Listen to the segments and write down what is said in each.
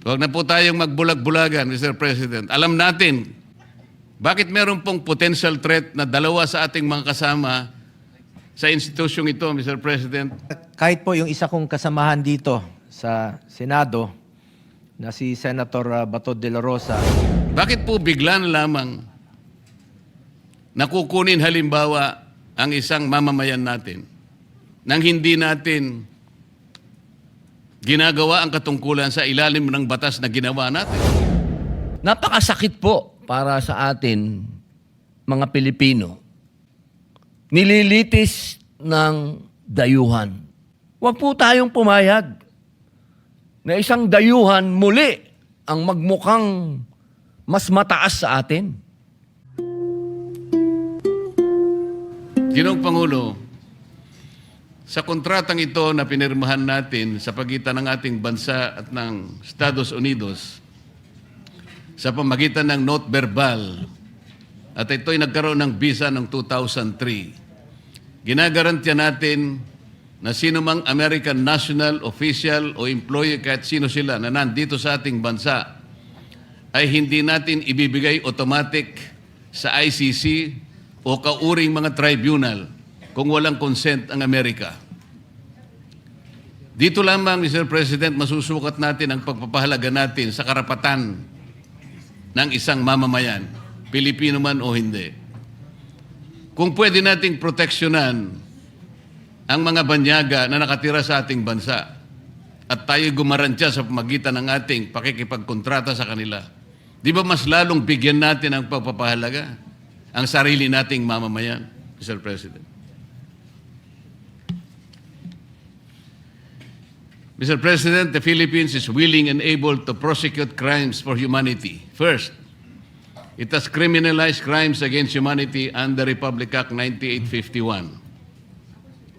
Huwag na po tayong magbulag-bulagan, Mr. President. Alam natin, bakit meron pong potential threat na dalawa sa ating mga kasama sa institusyong ito, Mr. President? Kahit po yung isa kong kasamahan dito sa Senado, na si Senator Bato de la Rosa. Bakit po bigla na lamang nakukunin halimbawa ang isang mamamayan natin nang hindi natin ginagawa ang katungkulan sa ilalim ng batas na ginawa natin? Napakasakit po para sa atin, mga Pilipino. Nililitis ng dayuhan. Huwag po tayong pumayag na isang dayuhan muli ang magmukhang mas mataas sa atin. Ginoong Pangulo, sa kontratang ito na pinirmahan natin sa pagitan ng ating bansa at ng Estados Unidos, sa pamagitan ng note verbal, at ito'y nagkaroon ng visa ng 2003, ginagarantiya natin na sino mang American national, official o employee, kahit sino sila na nandito sa ating bansa, ay hindi natin ibibigay automatic sa ICC o kauring mga tribunal kung walang consent ang Amerika. Dito lamang, Mr. President, masusukat natin ang pagpapahalaga natin sa karapatan ng isang mamamayan, Pilipino man o hindi. Kung pwede nating proteksyonan ang mga banyaga na nakatira sa ating bansa at tayo gumarantya sa pamagitan ng ating pakikipagkontrata sa kanila, di ba mas lalong bigyan natin ang pagpapahalaga ang sarili nating mamamayan, Mr. President? Mr. President, the Philippines is willing and able to prosecute crimes for humanity. First, it has criminalized crimes against humanity under Republic Act 9851.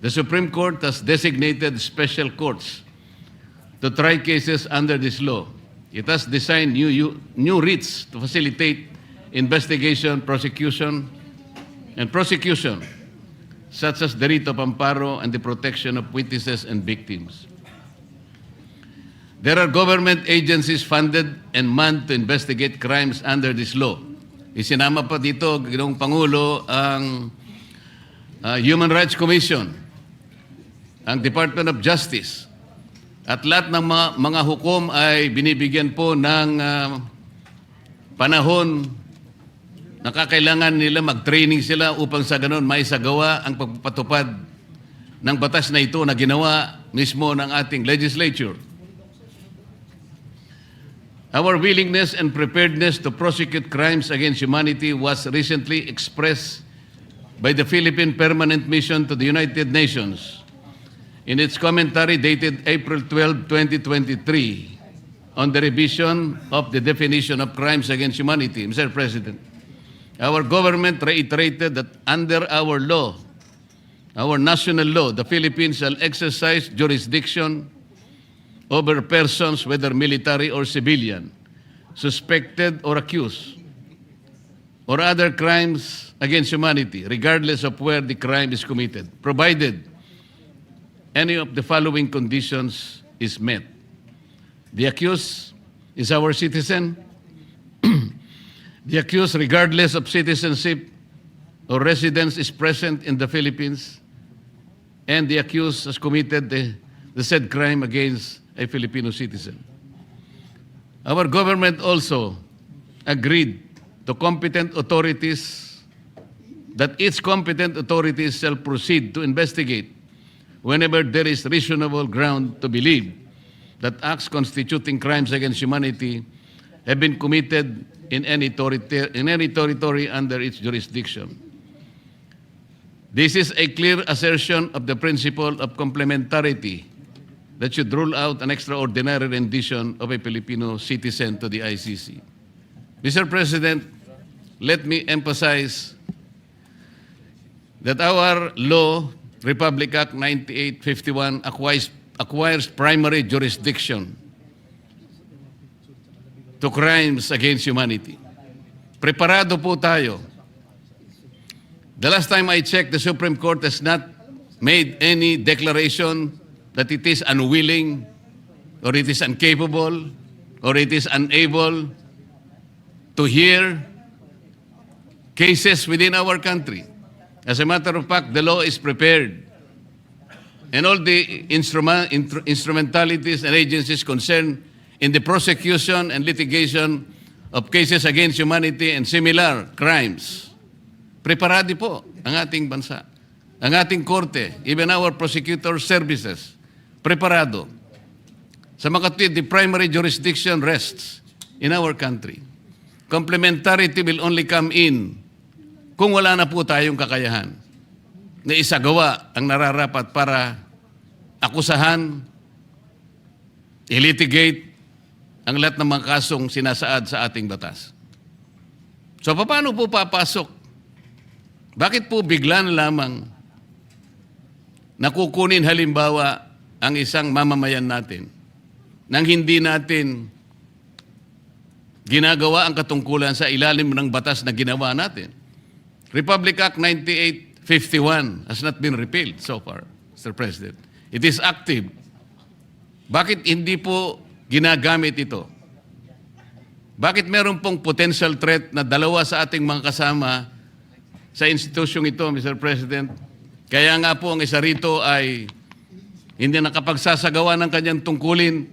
The Supreme Court has designated special courts to try cases under this law. It has designed new writs to facilitate investigation, prosecution, such as the writ of amparo and the protection of witnesses and victims. There are government agencies funded and manned to investigate crimes under this law. Isinama pa dito, Ginoong Pangulo, ang Human Rights Commission, ang Department of Justice, at lahat ng mga hukom ay binibigyan po ng panahon na kakailangan nila mag-training sila upang sa ganun may sagawa ang pagpapatupad ng batas na ito na ginawa mismo ng ating legislature. Our willingness and preparedness to prosecute crimes against humanity was recently expressed by the Philippine Permanent Mission to the United Nations in its commentary dated April 12, 2023 on the revision of the definition of crimes against humanity. Mr. President, our government reiterated that under our law, our national law, the Philippines shall exercise jurisdiction over persons, whether military or civilian, suspected or accused, or other crimes against humanity, regardless of where the crime is committed, provided any of the following conditions is met. The accused is our citizen. The accused, regardless of citizenship or residence, is present in the Philippines, and the accused has committed the said crime against a Filipino citizen. Our government also agreed to competent authorities that each competent authorities shall proceed to investigate whenever there is reasonable ground to believe that acts constituting crimes against humanity have been committed in any territory under its jurisdiction. This is a clear assertion of the principle of complementarity that should rule out an extraordinary rendition of a Filipino citizen to the ICC. Mr. President, let me emphasize that our law, Republic Act 9851, acquires primary jurisdiction to crimes against humanity. Preparado po tayo. The last time I checked, the Supreme Court has not made any declaration that it is unwilling or it is incapable or it is unable to hear cases within our country. As a matter of fact, the law is prepared. And all the instrumentalities and agencies concerned in the prosecution and litigation of cases against humanity and similar crimes. Preparado po ang ating bansa, ang ating korte, even our prosecutor services, preparado. Sa makatwid, the primary jurisdiction rests in our country. Complementarity will only come in kung wala na po tayong kakayahan na isagawa ang nararapat para akusahan, ilitigate ang lahat ng mga kasong sinasaad sa ating batas. So paano po papasok? Bakit po bigla na lamang nakukunin halimbawa ang isang mamamayan natin nang hindi natin ginagawa ang katungkulan sa ilalim ng batas na ginawa natin? Republic Act 9851 has not been repealed so far, Mr. President. It is active. Bakit hindi po ginagamit ito? Bakit meron pong potential threat na dalawa sa ating mga kasama sa institusyong ito, Mr. President? Kaya nga po ang isa rito ay hindi nakapagsasagawa ng kanyang tungkulin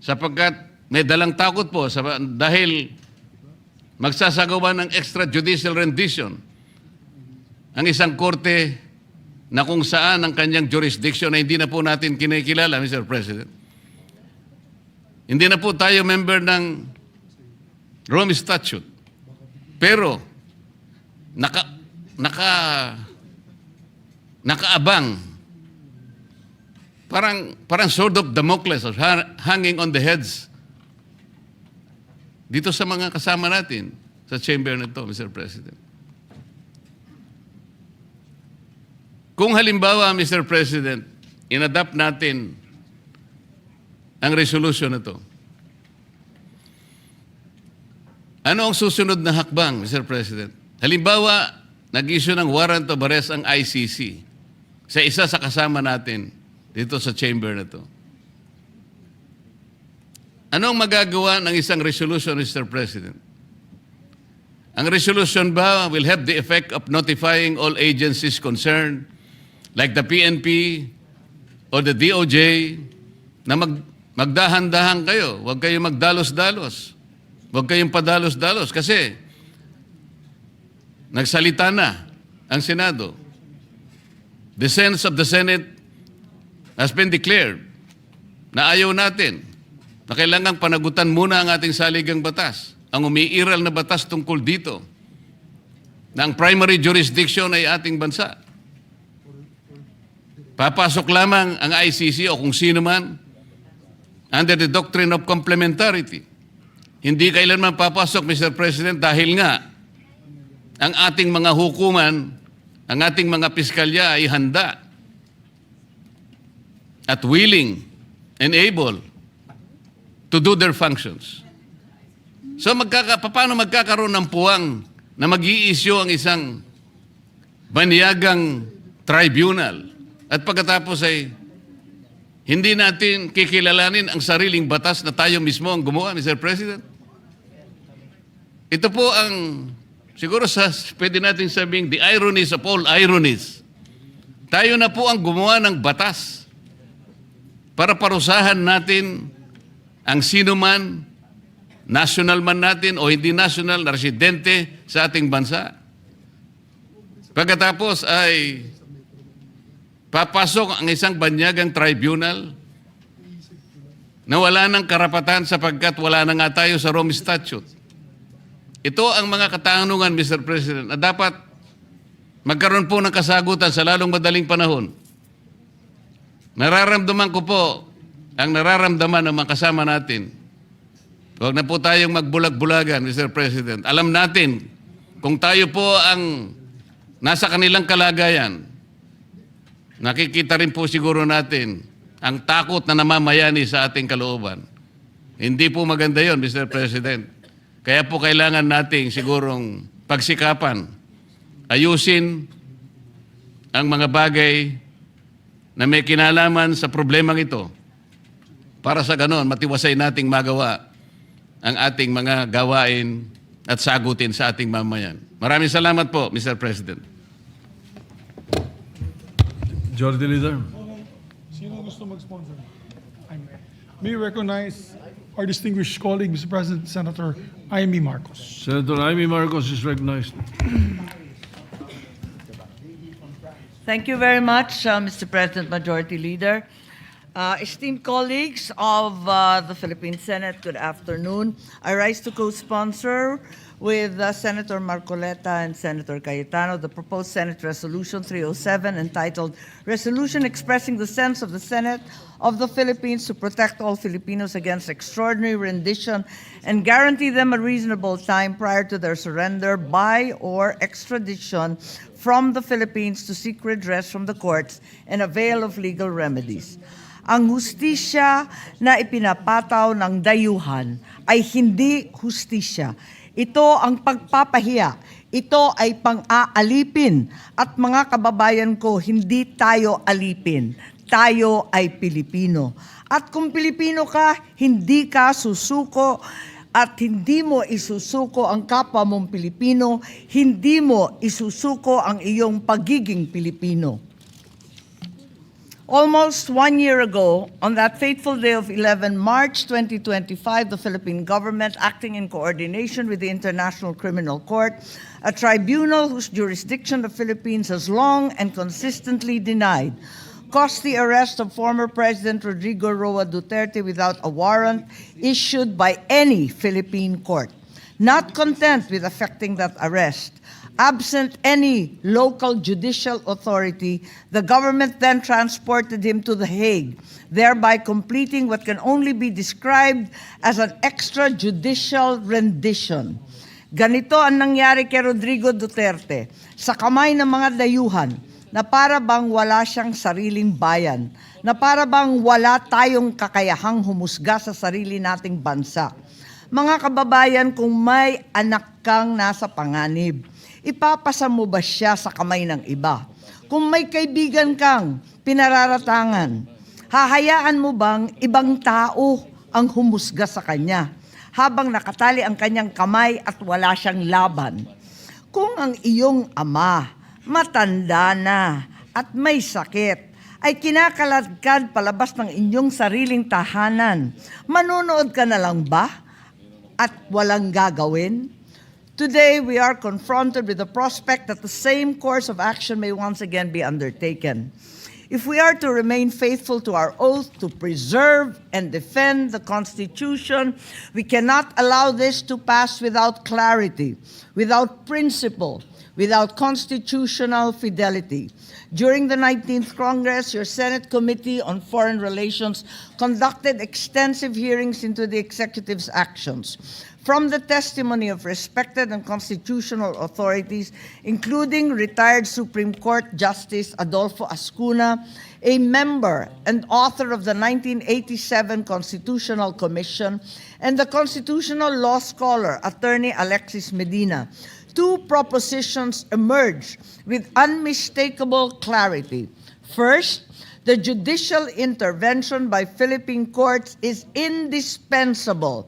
sapagkat may dalang takot po dahil magsasagawa ng extrajudicial rendition ang isang korte na kung saan ang kanyang jurisdiction na hindi na po natin kinikilala, Mr. President. Hindi na po tayo member ng Rome Statute. Pero nakaabang parang sword of Damocles hanging on the heads dito sa mga kasama natin sa chamber na ito, Mr. President. Kung halimbawa, Mr. President, inadapt natin ang resolution na ito, ano ang susunod na hakbang, Mr. President? Halimbawa, nag-issue ng warrant of arrest ang ICC sa isa sa kasama natin dito sa chamber na ito. Ano ang magagawa ng isang resolution, Mr. President? Ang resolution ba will have the effect of notifying all agencies concerned, like the PNP or the DOJ, na magdahan-dahan kayo. Huwag kayong magdalos-dalos. Huwag kayong padalos-dalos kasi nagsalita na ang Senado. The sense of the Senate has been declared na ayaw natin na kailangang panagutan muna ang ating saligang batas, ang umiiral na batas tungkol dito, na ang primary jurisdiction ay ating bansa. Papasok lamang ang ICC o kung sino man under the doctrine of complementarity. Hindi kailanman papasok, Mr. President, dahil nga ang ating mga hukuman, ang ating mga piskalya ay handa at willing and able to do their functions. So paano magkakaroon ng puwang na mag-i-issue ang isang banyagang tribunal at pagkatapos ay hindi natin kikilalanin ang sariling batas na tayo mismo ang gumawa, Mr. President? Ito po ang, siguro pwede natin sabing, the ironies of all ironies. Tayo na po ang gumawa ng batas para parusahan natin ang sino man, national man natin o hindi national na residente sa ating bansa. Pagkatapos ay papasok ang isang banyagang tribunal na wala ng karapatan sapagkat wala na nga tayo sa Rome Statute. Ito ang mga katanungan, Mr. President, na dapat magkaroon po ng kasagutan sa lalong madaling panahon. Nararamdaman ko po ang nararamdaman ng mga kasama natin. Huwag na po tayong magbulag-bulagan, Mr. President. Alam natin, kung tayo po ang nasa kanilang kalagayan, nakikita rin po siguro natin ang takot na namamayani sa ating kalooban. Hindi po maganda yon, Mr. President. Kaya po kailangan nating sigurong pagsikapan, ayusin ang mga bagay na may kinalaman sa problemang ito para sa ganon matiwasay nating magawa ang ating mga gawain at sagutin sa ating mamayan. Maraming salamat po, Mr. President. Majority Leader. Sino gusto mag-sponsor? May recognize our distinguished colleague, Mr. President, Senator Amy Marcos. Senator Amy Marcos is recognized. Thank you very much, Mr. President, Majority Leader. Esteemed colleagues of the Philippine Senate, good afternoon. I rise to co-sponsor with Senator Marcoleta and Senator Cayetano the proposed Senate Resolution 307 entitled Resolution Expressing the Sense of the Senate of the Philippines to Protect All Filipinos Against Extraordinary Rendition and Guarantee them a reasonable time prior to their surrender by or extradition from the Philippines to seek redress from the courts and avail of legal remedies. Ang hustisya na ipinapataw ng dayuhan ay hindi hustisya. Ito ang pagpapahiya. Ito ay pang-aalipin. At mga kababayan ko, hindi tayo alipin. Tayo ay Pilipino. At kung Pilipino ka, hindi ka susuko at hindi mo isusuko ang kapwa mong Pilipino, hindi mo isusuko ang iyong pagiging Pilipino. Almost 1 year ago, on that fateful day of 11 March 2025, the Philippine government, acting in coordination with the International Criminal Court, a tribunal whose jurisdiction the Philippines has long and consistently denied, caused the arrest of former President Rodrigo Roa Duterte without a warrant issued by any Philippine court. Not content with effecting that arrest, absent any local judicial authority, the government then transported him to The Hague, thereby completing what can only be described as an extrajudicial rendition. Ganito ang nangyari kay Rodrigo Duterte sa kamay ng mga dayuhan na para bang wala siyang sariling bayan, na para bang wala tayong kakayahang humusga sa sarili nating bansa. Mga kababayan, kung may anak kang nasa panganib, ipapasa mo ba siya sa kamay ng iba? Kung may kaibigan kang pinararatangan, hahayaan mo bang ibang tao ang humusga sa kanya habang nakatali ang kanyang kamay at wala siyang laban? Kung ang iyong ama, matanda na at may sakit, ay kinakaladkad palabas ng inyong sariling tahanan, manonood ka na lang ba at walang gagawin? Today, we are confronted with the prospect that the same course of action may once again be undertaken. If we are to remain faithful to our oath to preserve and defend the Constitution, we cannot allow this to pass without clarity, without principle, without constitutional fidelity. During the 19th Congress, your Senate Committee on Foreign Relations conducted extensive hearings into the executive's actions. From the testimony of respected and constitutional authorities, including retired Supreme Court Justice Adolfo Ascuna, a member and author of the 1987 Constitutional Commission, and the constitutional law scholar, Attorney Alexis Medina, two propositions emerged with unmistakable clarity. First, the judicial intervention by Philippine courts is indispensable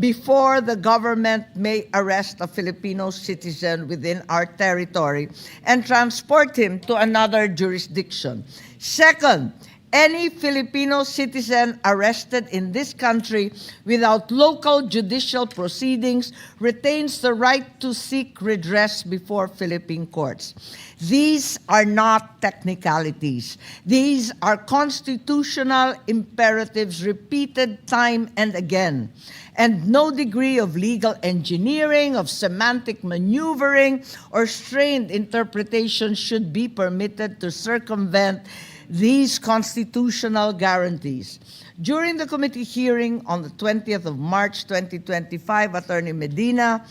before the government may arrest a Filipino citizen within our territory and transport him to another jurisdiction. Second, any Filipino citizen arrested in this country without local judicial proceedings retains the right to seek redress before Philippine courts. These are not technicalities. These are constitutional imperatives repeated time and again. And no degree of legal engineering, of semantic maneuvering, or strained interpretation should be permitted to circumvent these constitutional guarantees. During the committee hearing on the 20th of March 2025, Attorney Medina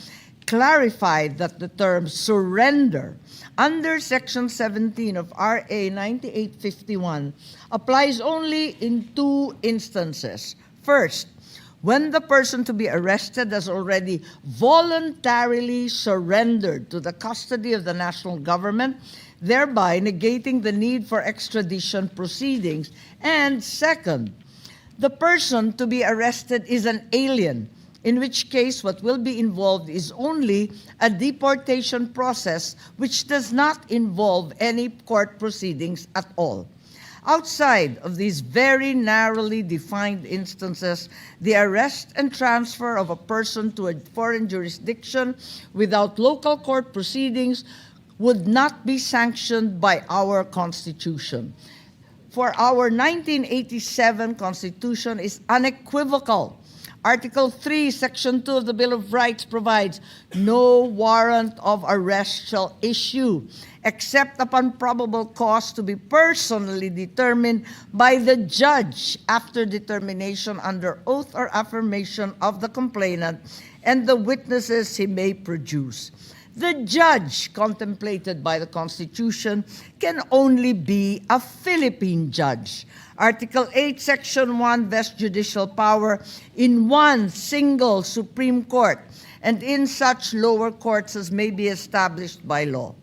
clarified that the term surrender under Section 17 of RA 9851 applies only in two instances. First, when the person to be arrested has already voluntarily surrendered to the custody of the national government, thereby negating the need for extradition proceedings. And second, the person to be arrested is an alien, in which case what will be involved is only a deportation process which does not involve any court proceedings at all. Outside of these very narrowly defined instances, the arrest and transfer of a person to a foreign jurisdiction without local court proceedings would not be sanctioned by our Constitution. For our 1987 Constitution is unequivocal. Article 3, Section 2 of the Bill of Rights provides, no warrant of arrest shall issue except upon probable cause to be personally determined by the judge after determination under oath or affirmation of the complainant and the witnesses he may produce. The judge contemplated by the Constitution can only be a Philippine judge. Article 8, Section 1 vests judicial power in one single Supreme Court and in such lower courts as may be established by law.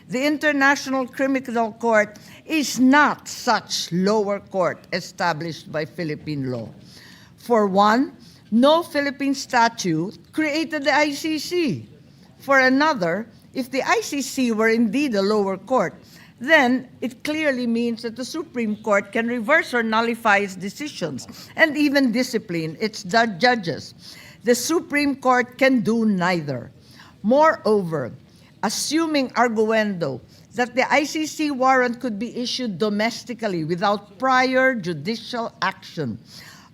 The International Criminal Court is not such lower court established by Philippine law. For one, no Philippine statute created the ICC. For another, if the ICC were indeed a lower court, then it clearly means that the Supreme Court can reverse or nullify its decisions and even discipline its judges. The Supreme Court can do neither. Moreover, assuming arguendo that the ICC warrant could be issued domestically without prior judicial action,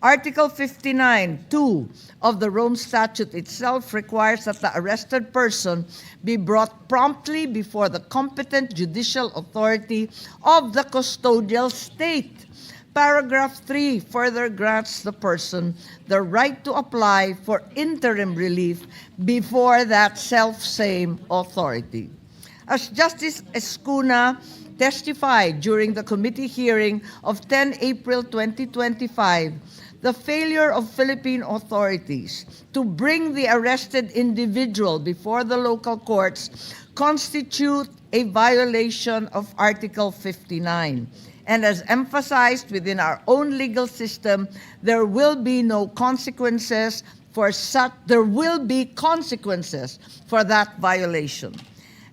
Article 59(2) of the Rome Statute itself requires that the arrested person be brought promptly before the competent judicial authority of the custodial state. Paragraph 3 further grants the person the right to apply for interim relief before that self-same authority. As Justice Escuna testified during the committee hearing of 10 April 2025, the failure of Philippine authorities to bring the arrested individual before the local courts constitute a violation of Article 59. And as emphasized within our own legal system, there will be consequences for that violation.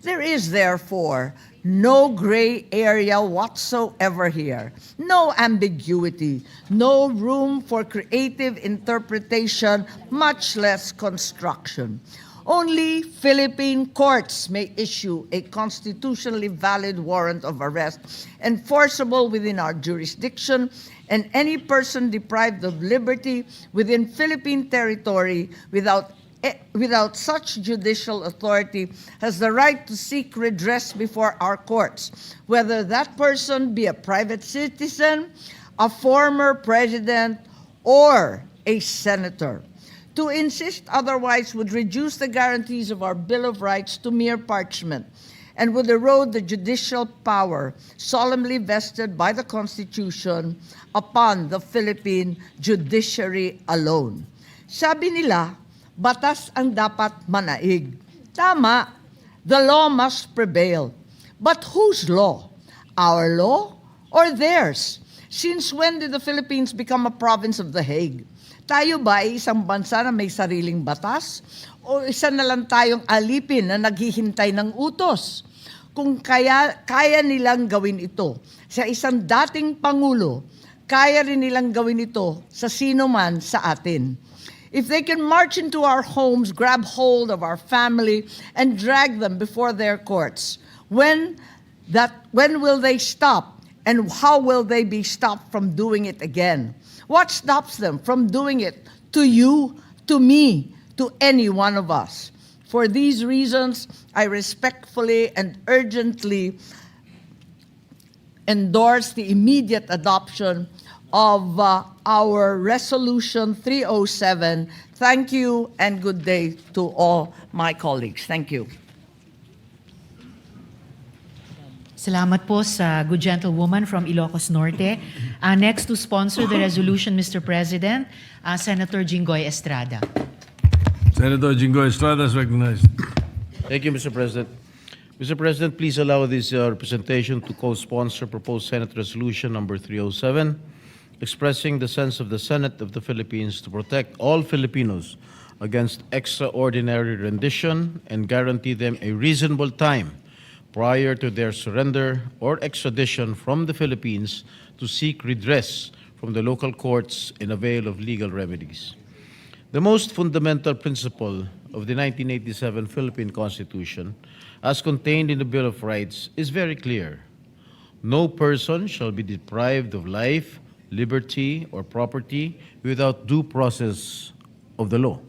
There is therefore no gray area whatsoever here, no ambiguity, no room for creative interpretation, much less construction. Only Philippine courts may issue a constitutionally valid warrant of arrest enforceable within our jurisdiction, and any person deprived of liberty within Philippine territory without such judicial authority has the right to seek redress before our courts, whether that person be a private citizen, a former president, or a senator. To insist otherwise would reduce the guarantees of our Bill of Rights to mere parchment and would erode the judicial power solemnly vested by the Constitution upon the Philippine judiciary alone. Sabi nila, batas ang dapat manaig. Tama, the law must prevail. But whose law? Our law or theirs? Since when did the Philippines become a province of The Hague? Tayo ba ay isang bansa na may sariling batas? O isa na lang tayong alipin na naghihintay ng utos? Kung kaya nilang gawin ito sa isang dating Pangulo, kaya rin nilang gawin ito sa sino man sa atin. If they can march into our homes, grab hold of our family, and drag them before their courts, when will they stop? And how will they be stopped from doing it again? What stops them from doing it to you, to me, to any one of us? For these reasons, I respectfully and urgently endorse the immediate adoption of our Resolution 307. Thank you and good day to all my colleagues. Thank you. Salamat po sa good gentlewoman from Ilocos Norte. Next to sponsor the resolution, Mr. President, Senator Jinggoy Estrada. Senator Jinggoy Estrada is recognized. Thank you, Mr. President. Mr. President, please allow this representation to co-sponsor proposed Senate Resolution number 307, expressing the sense of the Senate of the Philippines to protect all Filipinos against extraordinary rendition and guarantee them a reasonable time prior to their surrender or extradition from the Philippines to seek redress from the local courts and avail of legal remedies. The most fundamental principle of the 1987 Philippine Constitution, as contained in the Bill of Rights, is very clear. No person shall be deprived of life, liberty, or property without due process of the law,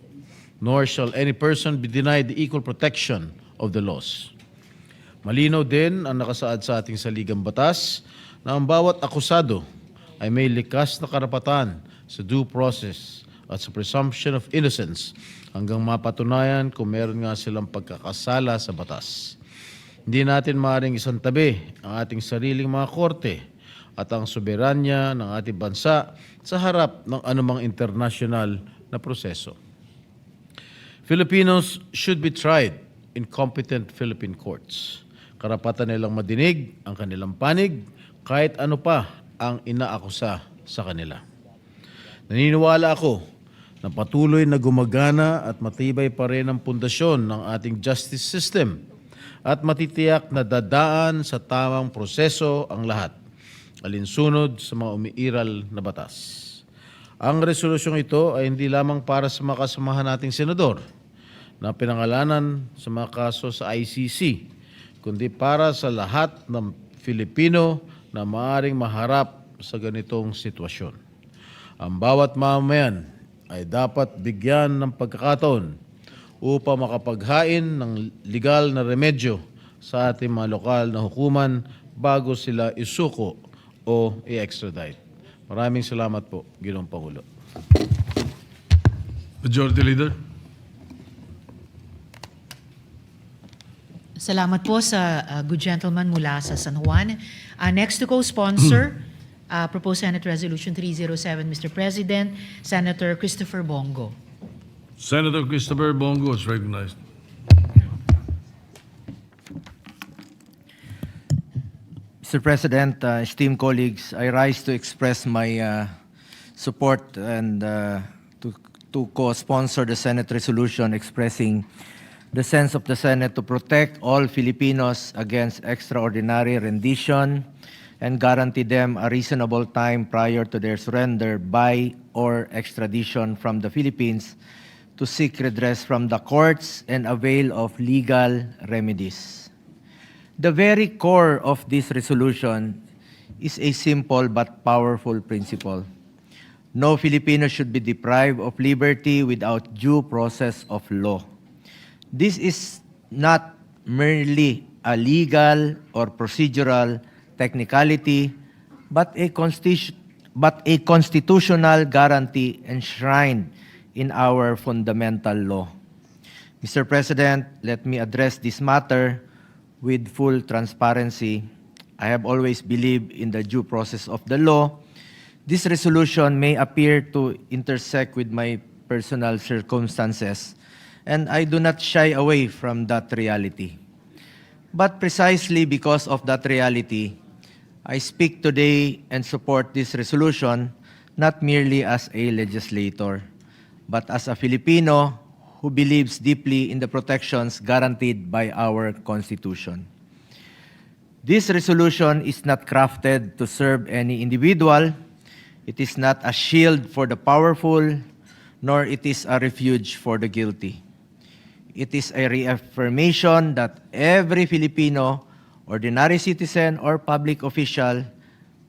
nor shall any person be denied the equal protection of the laws. Malinaw din ang nakasaad sa ating saligang batas na ang bawat akusado ay may likas na karapatan sa due process at sa presumption of innocence hanggang mapatunayan kung meron nga silang pagkakasala sa batas. Hindi natin maaaring isantabi ang ating sariling mga korte at ang soberanya ng ating bansa sa harap ng anumang international na proseso. Filipinos should be tried in competent Philippine courts. Karapatan nilang madinig ang kanilang panig kahit ano pa ang inaakusa sa kanila. Naniniwala ako na patuloy na gumagana at matibay pa rin ang pundasyon ng ating justice system at matitiyak na dadaan sa tamang proseso ang lahat, alinsunod sa mga umiiral na batas. Ang resolusyong ito ay hindi lamang para sa mga kasamahan nating senador na pinangalanan sa mga kaso sa ICC, kundi para sa lahat ng Filipino na maaaring maharap sa ganitong sitwasyon. Ang bawat mamamayan ay dapat bigyan ng pagkakataon upang makapaghain ng legal na remedyo sa ating mga lokal na hukuman bago sila isuko o i-extradite. Maraming salamat po, Ginoong Pangulo. Majority Leader. Salamat po sa good gentleman mula sa San Juan. Next to co-sponsor, proposed Senate Resolution 307, Mr. President, Senator Christopher Bongo. Senator Christopher Bongo is recognized. Mr. President, esteemed colleagues, I rise to express my support and to co-sponsor the Senate resolution expressing the sense of the Senate to protect all Filipinos against extraordinary rendition and guarantee them a reasonable time prior to their surrender by or extradition from the Philippines to seek redress from the courts and avail of legal remedies. The very core of this resolution is a simple but powerful principle. No Filipino should be deprived of liberty without due process of law. This is not merely a legal or procedural technicality, but a constitutional guarantee enshrined in our fundamental law. Mr. President, let me address this matter with full transparency. I have always believed in the due process of the law. This resolution may appear to intersect with my personal circumstances, and I do not shy away from that reality. But precisely because of that reality, I speak today and support this resolution not merely as a legislator, but as a Filipino who believes deeply in the protections guaranteed by our Constitution. This resolution is not crafted to serve any individual. It is not a shield for the powerful, nor it is a refuge for the guilty. It is a reaffirmation that every Filipino, ordinary citizen or public official,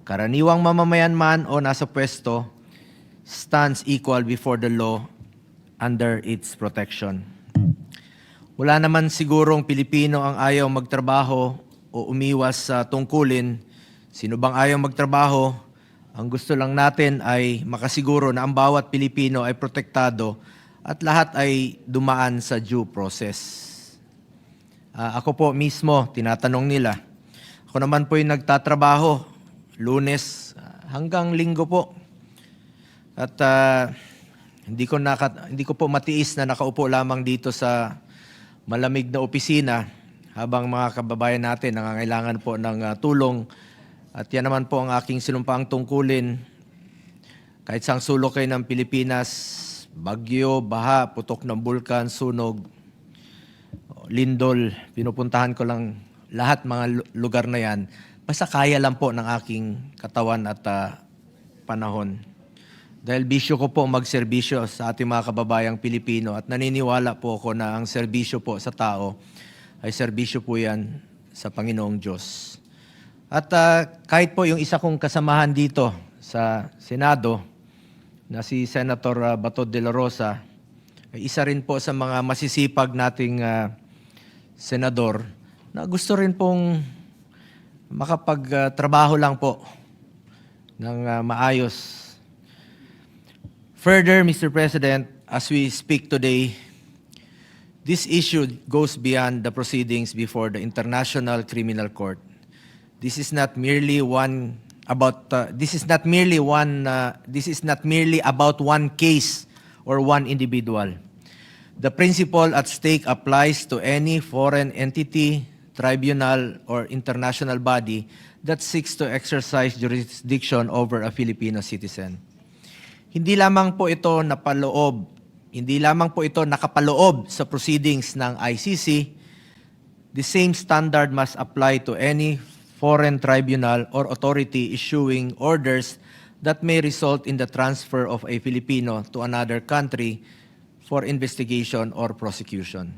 karaniwang mamamayan man o nasa pwesto, stands equal before the law under its protection. Wala naman sigurong Pilipino ang ayaw magtrabaho o umiwas sa tungkulin. Sino bang ayaw magtrabaho? Ang gusto lang natin ay makasiguro na ang bawat Pilipino ay protektado at lahat ay dumaan sa due process. Ako po mismo, tinatanong nila. Ako naman po yung nagtatrabaho, Lunes hanggang Linggo po. At hindi ko po matiis na nakaupo lamang dito sa malamig na opisina habang mga kababayan natin nangangailangan po ng tulong. At yan naman po ang aking sinumpaang tungkulin. Kahit saang sulok kayo ng Pilipinas, bagyo, baha, putok ng bulkan, sunog, lindol, pinupuntahan ko lang lahat mga lugar na yan. Basta kaya lang po ng aking katawan at panahon. Dahil bisyo ko po magserbisyo sa ating mga kababayang Pilipino at naniniwala po ako na ang serbisyo po sa tao ay serbisyo po yan sa Panginoong Diyos. At kahit po yung isa kong kasamahan dito sa Senado na si Senator Bato de la Rosa, ay isa rin po sa mga masisipag nating senador na gusto rin pong makapagtrabaho lang po ng maayos. Further, Mr. President, as we speak today, this issue goes beyond the proceedings before the International Criminal Court. This is not merely about one case or one individual. The principle at stake applies to any foreign entity, tribunal, or international body that seeks to exercise jurisdiction over a Filipino citizen. Hindi lamang po ito nakapaloob sa proceedings ng ICC, the same standard must apply to any foreign tribunal or authority issuing orders that may result in the transfer of a Filipino to another country for investigation or prosecution.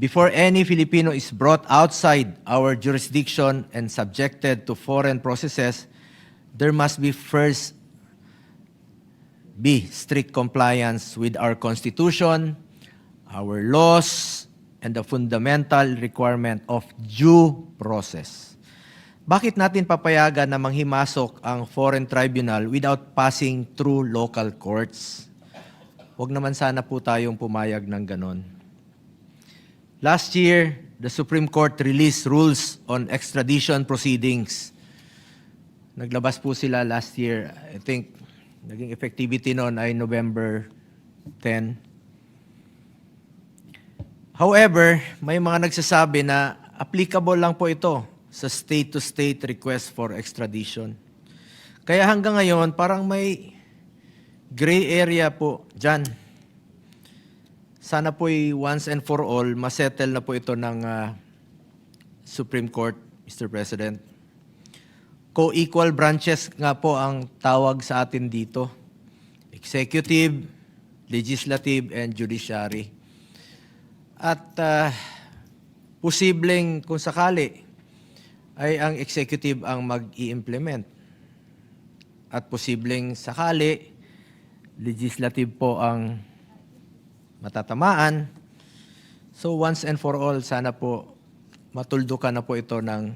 Before any Filipino is brought outside our jurisdiction and subjected to foreign processes, there must be first strict compliance with our Constitution, our laws, and the fundamental requirement of due process. Bakit natin papayagan na manghimasok ang foreign tribunal without passing through local courts? Huwag naman sana po tayong pumayag ng ganon. Last year, the Supreme Court released rules on extradition proceedings. Naglabas po sila last year. I think naging effectivity noon ay November 10. However, may mga nagsasabi na applicable lang po ito sa state-to-state request for extradition. Kaya hanggang ngayon, parang may gray area po dyan. Sana po'y once and for all, masettle na po ito ng Supreme Court, Mr. President. Co-equal branches nga po ang tawag sa atin dito. Executive, legislative, and judiciary. At posibleng kung sakali ay ang executive ang mag-i-implement. At posibleng sakali, legislative po ang matatamaan. So once and for all, sana po matuldukan na po ito ng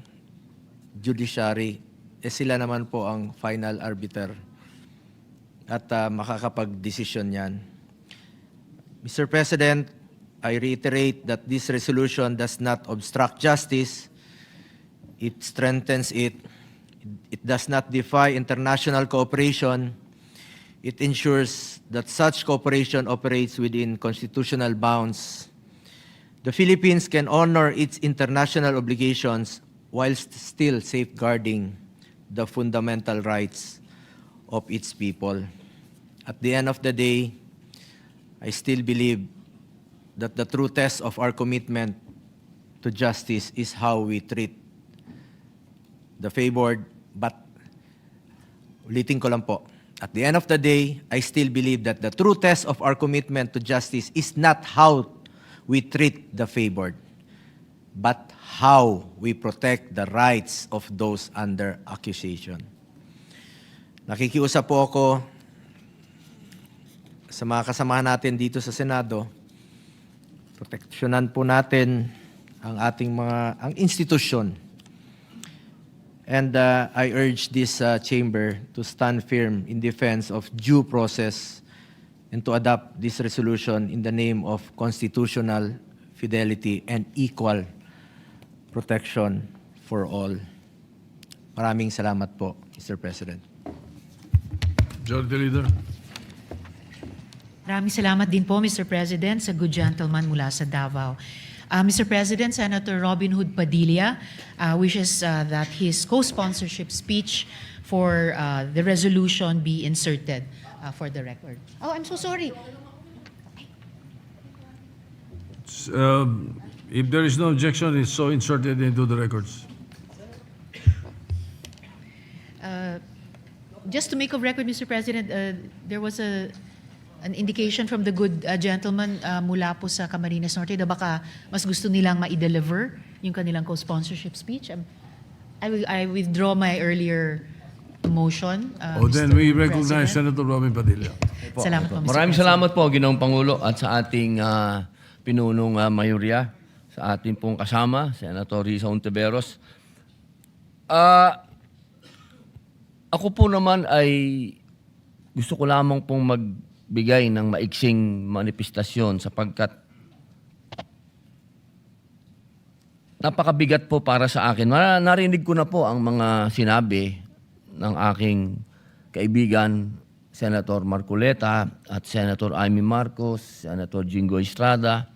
judiciary. Sila naman po ang final arbiter at makakapag-desisyon yan. Mr. President, I reiterate that this resolution does not obstruct justice. It strengthens it. It does not defy international cooperation. It ensures that such cooperation operates within constitutional bounds. The Philippines can honor its international obligations whilst still safeguarding the fundamental rights of its people. At the end of the day, I still believe that the true test of our commitment to justice is how we treat the favored. But, ulitin ko lang po, at the end of the day, I still believe that the true test of our commitment to justice is not how we treat the favored, but how we protect the rights of those under accusation. Nakikiusap po ako sa mga kasamahan natin dito sa Senado, proteksyonan po natin ang ating ang institusyon. And I urge this chamber to stand firm in defense of due process and to adopt this resolution in the name of constitutional fidelity and equal protection for all. Maraming salamat po, Mr. President. Majority Leader. Maraming salamat din po, Mr. President, sa good gentleman mula sa Davao. Mr. President, Senator Robin Hood Padilla wishes that his co-sponsorship speech for the resolution be inserted for the record. Oh, I'm so sorry. If there is no objection, it's so inserted into the records. Just to make of record, Mr. President, there was an indication from the good gentleman mula po sa Camarines Norte na baka mas gusto nilang ma-deliver yung kanilang co-sponsorship speech. I withdraw my earlier motion. Then Mr. we recognize President. Senator Robin Padilla. Salamat po, Mr. Maraming President. salamat po, Ginoong Pangulo, at sa ating pinunong mayorya, sa ating pong kasama, Senator Risa Hontiveros. Ako po naman ay gusto ko lamang pong magbigay ng maiksing manifestasyon sapagkat napakabigat po para sa akin. Narinig ko na po ang mga sinabi ng aking kaibigan, Senator Marcoleta at Senator Amy Marcos, Senator Jingo Estrada,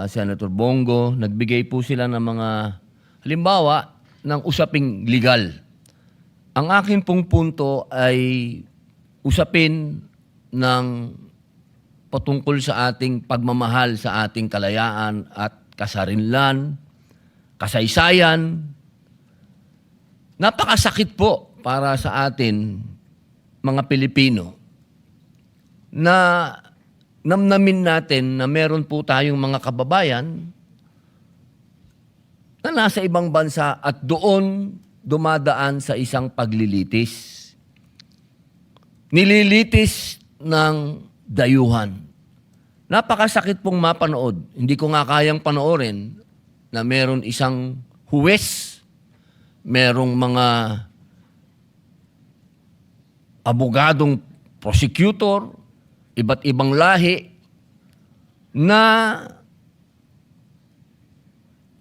Senator Bongo. Nagbigay po sila ng mga halimbawa ng usaping legal. Ang akin pong punto ay usapin ng patungkol sa ating pagmamahal sa ating kalayaan at kasarinlan, kasaysayan. Napakasakit po para sa atin, mga Pilipino, na namnamin natin na meron po tayong mga kababayan na nasa ibang bansa at doon dumadaan sa isang paglilitis. Nililitis ng dayuhan. Napakasakit pong mapanood. Hindi ko nga kayang panoorin na meron isang huwes, merong mga abogadong prosecutor, iba't ibang lahi, na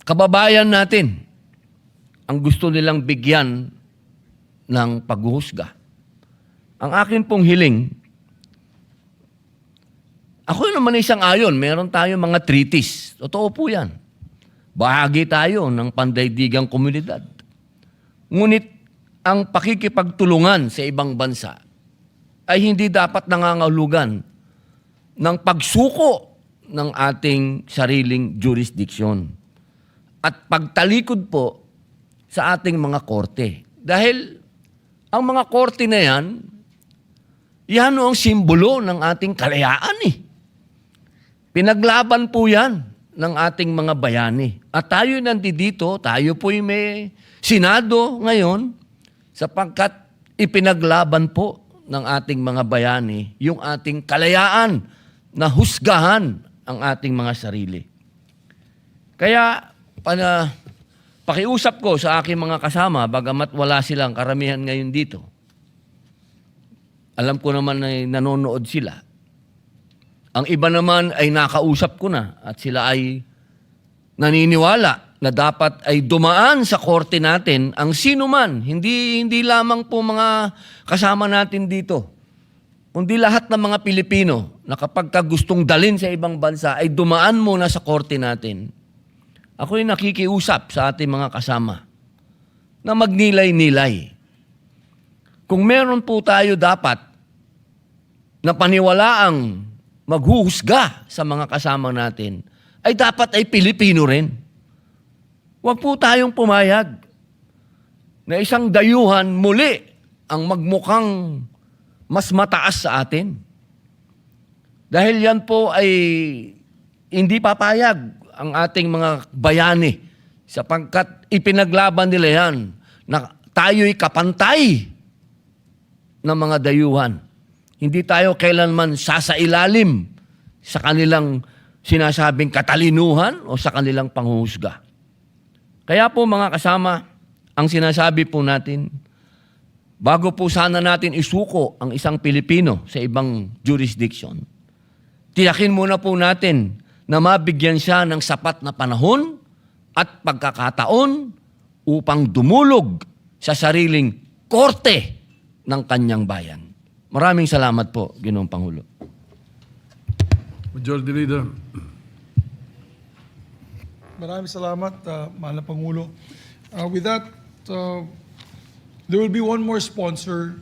kababayan natin ang gusto nilang bigyan ng paghuhusga. Ang akin pong hiling, ako naman isang ayon, meron tayong mga treaties. Totoo po yan. Bahagi tayo ng pandaigdigang komunidad. Ngunit ang pakikipagtulungan sa ibang bansa ay hindi dapat nangangahulugan ng pagsuko ng ating sariling jurisdiksyon at pagtalikod po sa ating mga korte. Dahil ang mga korte na yan ang simbolo ng ating kalayaan eh. Pinaglaban po yan ng ating mga bayani. At tayo nandito, tayo po'y may Senado ngayon sapagkat ipinaglaban po ng ating mga bayani yung ating kalayaan na husgahan ang ating mga sarili. Kaya, pakiusap ko sa aking mga kasama, bagamat wala silang karamihan ngayon dito. Alam ko naman na nanonood sila. Ang iba naman ay nakausap ko na at sila ay naniniwala na dapat ay dumaan sa korte natin ang sino man, hindi lamang po mga kasama natin dito, kundi lahat ng mga Pilipino na kapag gustong dalhin sa ibang bansa ay dumaan muna sa korte natin. Ako'y nakikiusap sa ating mga kasama na magnilay-nilay. Kung meron po tayo dapat na paniwalaang maghuhusga sa mga kasama natin, ay dapat ay Pilipino rin. Huwag po tayong pumayag na isang dayuhan muli ang magmukhang mas mataas sa atin. Dahil yan po ay hindi papayag ang ating mga bayani sapagkat ipinaglaban nila yan na tayo'y kapantay ng mga dayuhan. Hindi tayo kailanman sasailalim sa kanilang sinasabing katalinuhan o sa kanilang panghuhusga. Kaya po mga kasama, ang sinasabi po natin, bago po sana natin isuko ang isang Pilipino sa ibang jurisdiction, tiyakin muna po natin na mabigyan siya ng sapat na panahon at pagkakataon upang dumulog sa sariling korte ng kanyang bayan. Maraming salamat po, Ginoong Pangulo. Majority Leader. Maraming salamat, mahal na Pangulo. With that, there will be one more sponsor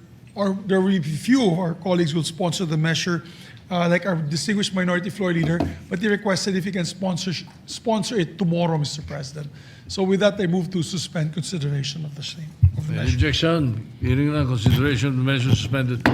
there will be few of our colleagues will sponsor the measure, like our distinguished minority floor leader, but he requested if he can sponsor it tomorrow, Mr. President. So with that, I move to suspend consideration of the same. Of the May measure. objection? Hearing none, consideration of the measure suspended.